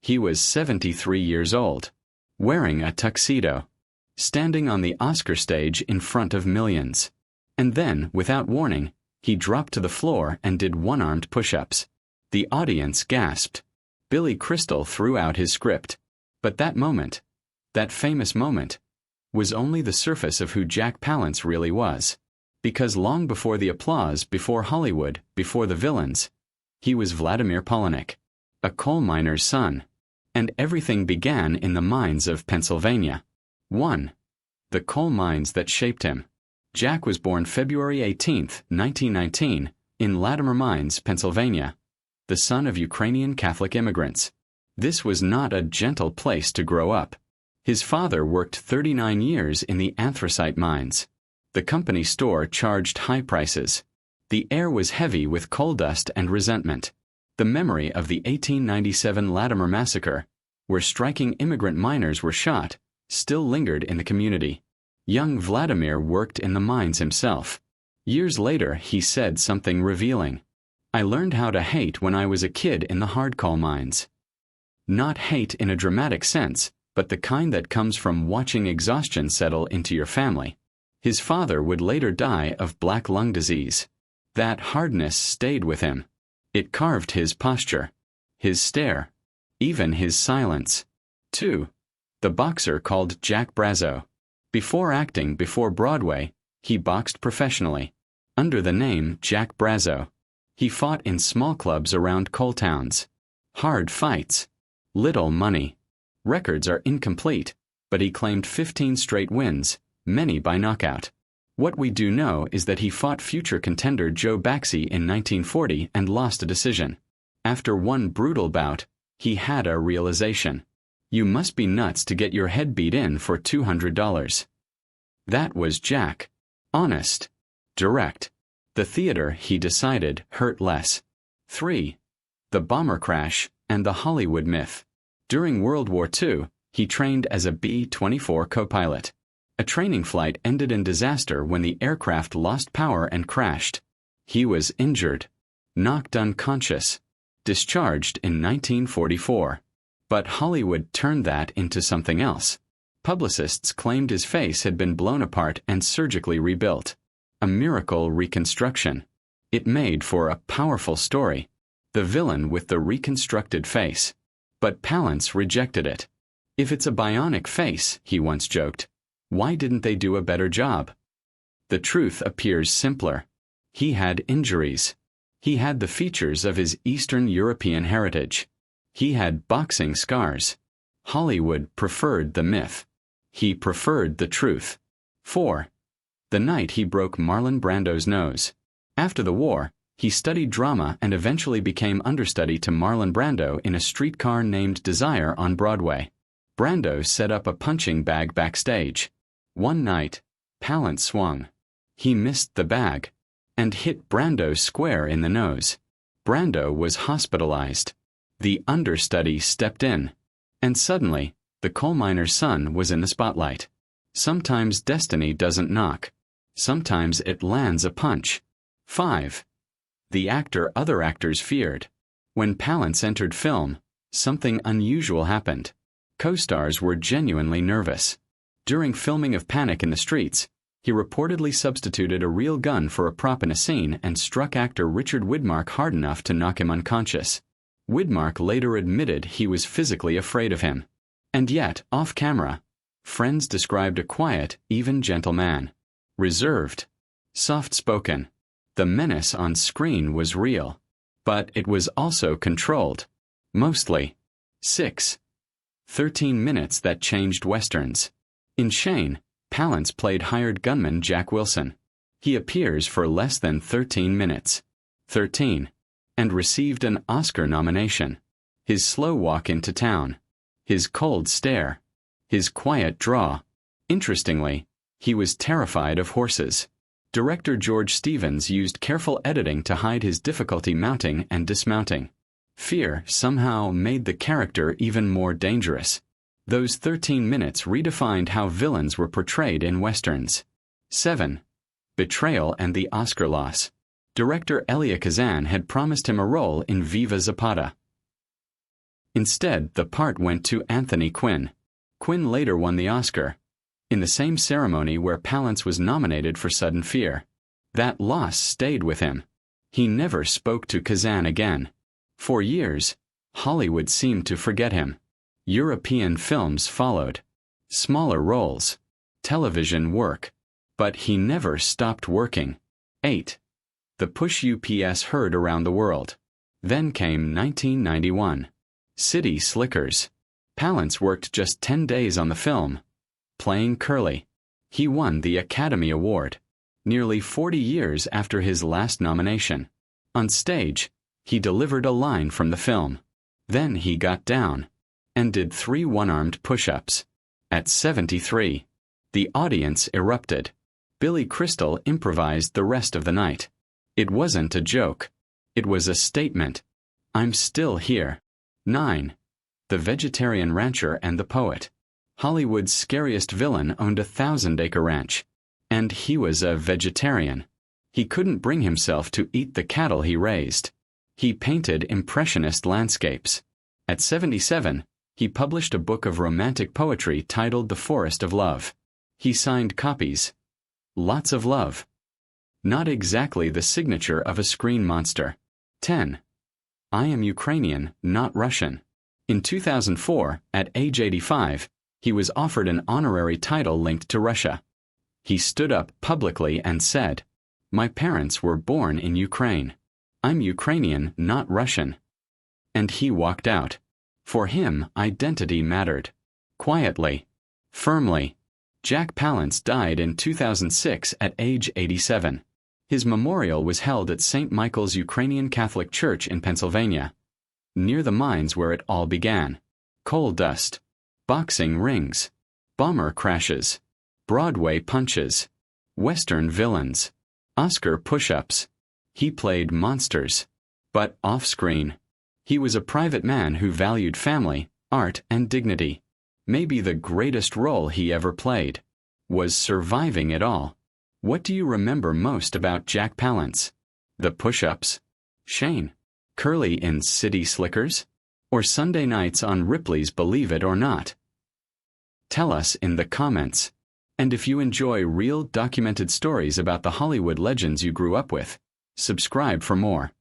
He was 73 years old, wearing a tuxedo, standing on the Oscar stage in front of millions. And then, without warning, he dropped to the floor and did one-armed push-ups. The audience gasped. Billy Crystal threw out his script. But that moment, that famous moment, was only the surface of who Jack Palance really was. Because long before the applause, before Hollywood, before the villains, he was Volodymyr Palahniuk, a coal miner's son. And everything began in the mines of Pennsylvania. 1. The coal mines that shaped him. Jack was born February 18, 1919, in Latimer Mines, Pennsylvania, the son of Ukrainian Catholic immigrants. This was not a gentle place to grow up. His father worked 39 years in the anthracite mines. The company store charged high prices. The air was heavy with coal dust and resentment. The memory of the 1897 Latimer massacre, where striking immigrant miners were shot, still lingered in the community. Young Vladimir worked in the mines himself. Years later, he said something revealing. "I learned how to hate when I was a kid in the hard coal mines." Not hate in a dramatic sense, but the kind that comes from watching exhaustion settle into your family. His father would later die of black lung disease. That hardness stayed with him. It carved his posture, his stare, even his silence. 2. The boxer called Jack Brazzo. Before acting before Broadway, he boxed professionally. Under the name Jack Brazzo, he fought in small clubs around coal towns. Hard fights. Little money. Records are incomplete, but he claimed 15 straight wins, many by knockout. What we do know is that he fought future contender Joe Baxi in 1940 and lost a decision. After one brutal bout, he had a realization. You must be nuts to get your head beat in for $200. That was Jack. Honest. Direct. The theater, he decided, hurt less. 3. The bomber crash and the Hollywood myth. During World War II, he trained as a B-24 co-pilot. A training flight ended in disaster when the aircraft lost power and crashed. He was injured, knocked unconscious, discharged in 1944. But Hollywood turned that into something else. Publicists claimed his face had been blown apart and surgically rebuilt. A miracle reconstruction. It made for a powerful story. The villain with the reconstructed face. But Palance rejected it. If it's a bionic face, he once joked, why didn't they do a better job? The truth appears simpler. He had injuries. He had the features of his Eastern European heritage. He had boxing scars. Hollywood preferred the myth. He preferred the truth. 4. The night he broke Marlon Brando's nose. After the war, he studied drama and eventually became understudy to Marlon Brando in A Streetcar Named Desire on Broadway. Brando set up a punching bag backstage. One night, Palance swung. He missed the bag and hit Brando square in the nose. Brando was hospitalized. The understudy stepped in, and suddenly, the coal miner's son was in the spotlight. Sometimes destiny doesn't knock. Sometimes it lands a punch. 5. The actor other actors feared. When Palance entered film, something unusual happened. Co-stars were genuinely nervous. During filming of Panic in the Streets, he reportedly substituted a real gun for a prop in a scene and struck actor Richard Widmark hard enough to knock him unconscious. Widmark later admitted he was physically afraid of him. And yet, off-camera, friends described a quiet, even gentle man. Reserved. Soft-spoken. The menace on screen was real. But it was also controlled. Mostly. 6. 13 minutes that changed westerns. In Shane, Palance played hired gunman Jack Wilson. He appears for less than 13 minutes. 13. And received an Oscar nomination. His slow walk into town. His cold stare. His quiet draw. Interestingly, he was terrified of horses. Director George Stevens used careful editing to hide his difficulty mounting and dismounting. Fear somehow made the character even more dangerous. Those 13 minutes redefined how villains were portrayed in westerns. 7. Betrayal and the Oscar loss. Director Elia Kazan had promised him a role in Viva Zapata. Instead, the part went to Anthony Quinn. Quinn later won the Oscar, in the same ceremony where Palance was nominated for Sudden Fear. That loss stayed with him. He never spoke to Kazan again. For years, Hollywood seemed to forget him. European films followed. Smaller roles. Television work. But he never stopped working. 8. The push UPS heard around the world. Then came 1991. City Slickers. Palance worked just 10 days on the film, playing Curly. He won the Academy Award, nearly 40 years after his last nomination. On stage, he delivered a line from the film. Then he got down and did 3 one-armed push-ups. At 73, the audience erupted. Billy Crystal improvised the rest of the night. It wasn't a joke. It was a statement. I'm still here. 9. The Vegetarian Rancher and the Poet. Hollywood's scariest villain owned a 1,000-acre ranch, and he was a vegetarian. He couldn't bring himself to eat the cattle he raised. He painted impressionist landscapes. At 77, he published a book of romantic poetry titled The Forest of Love. He signed copies. Lots of love. Not exactly the signature of a screen monster. 10. I am Ukrainian, not Russian. In 2004, at age 85, he was offered an honorary title linked to Russia. He stood up publicly and said, "My parents were born in Ukraine. I'm Ukrainian, not Russian." And he walked out. For him, identity mattered. Quietly. Firmly. Jack Palance died in 2006 at age 87. His memorial was held at St. Michael's Ukrainian Catholic Church in Pennsylvania, near the mines where it all began. Coal dust. Boxing rings. Bomber crashes. Broadway punches. Western villains. Oscar push-ups. He played monsters. But off-screen, he was a private man who valued family, art, and dignity. Maybe the greatest role he ever played was surviving it all. What do you remember most about Jack Palance? The push-ups? Shane? Curly in City Slickers? Or Sunday nights on Ripley's Believe It or Not? Tell us in the comments. And if you enjoy real documented stories about the Hollywood legends you grew up with, subscribe for more.